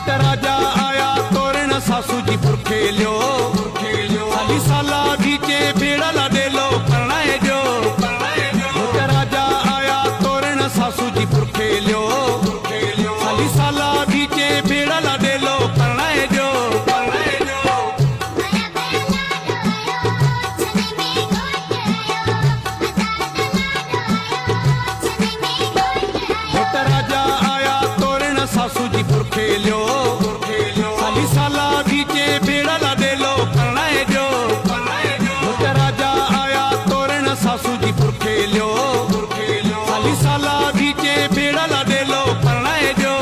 राजा आया तोरण सासू जी पुरखे लियो खाली साला बीचे बेड़ा लाडे लो परणाए जो राजा आया तोरण सासू जी पुरखे लियो खाली साला बीचे बेड़ा लाडे लो परणाए जो राजा आया तोरण सासू जी पुरखे लियो खाली साला बीचे बेड़ा लाडे लो परणाए जो राजा आया तोरण सासू जी पुरखे लियो खाली साला बीचे बेड़ा लाडे लो परणाए जो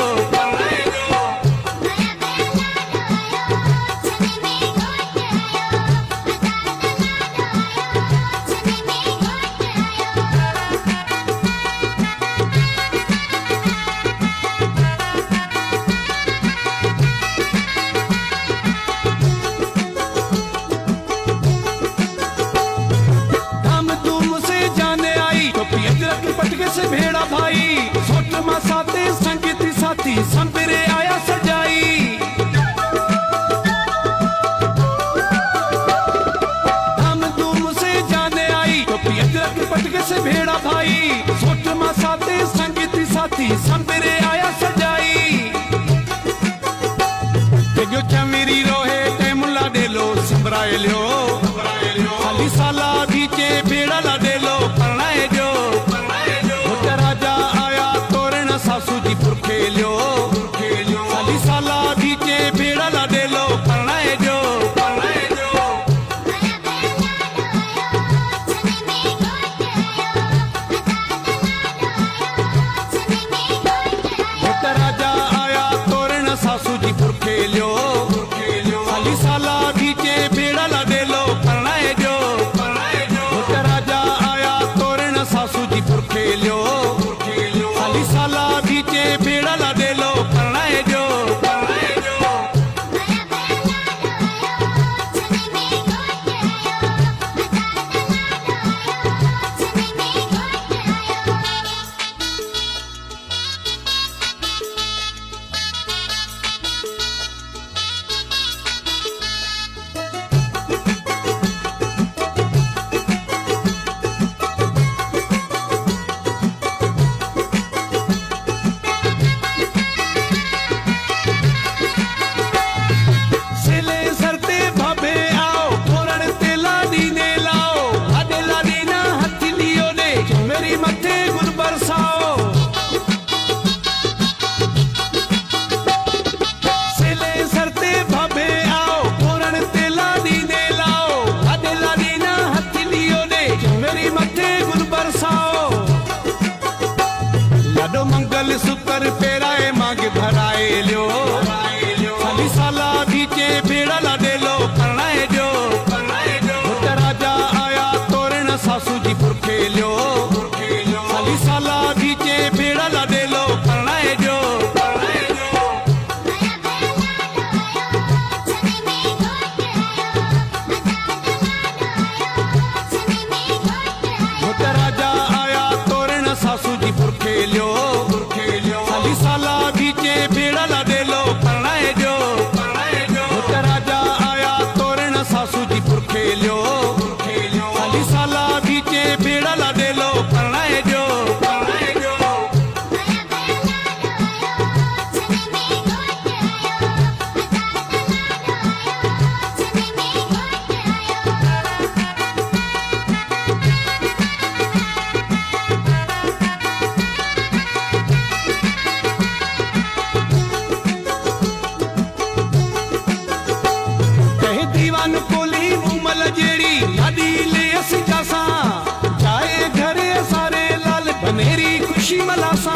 पटके से भेड़ा भाई सोट मा साथे संगीती साथी संबरे आया सजाई धाम धूम से जाने आई तो अजरक पटके से भेड़ा भाई सोट मा साथे संगीती साथी संबरे आया सजाई जो चमेरी रोहे टेमुला डेलो संबराए लियो खाली साला बीचे बेड़ा लाडे लो परणाए जो राजा आया तोरण सासू जी पुरखे लियो खाली साला बीचे बेड़ा लाडे लो परणाए जो राजा आया तोरण सासू जी पुरखे लियो खाली साला बीचे बेड़ा लाडे लो परणाए जो राजा आया तोरण सासू जी पुरखे लियो खाली साला बीचे बेड़ा लाडे लो परणाए जो मंगल सूत्र पेराए मांग भराए लियो खाली साला बीचे बेड़ा लाडे लो परणाए जो राजा आया तोरण सासू जी पुरखे लियो खाली साला बीचे बेड़ा लाडे लो परणाए जो राजा आया तोरण सासू जी पुरखे लियो खाली साला बीचे बेड़ा लाडे लो परणाए जो राजा आया तोरण सासू जी पुरखे लियो खाली साला बीचे बेड़ा लाडे लो परणाए जो जाए घरे सारे लाल बनेरी खुशी मलासा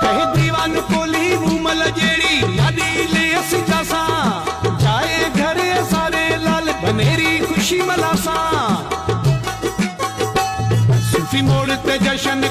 कहे दीवान कोली मुमल जेड़ी लाडी ले जासा जाए घरे सारे लाल बनेरी खुशी मलासा सूफी मोड़ ते जशन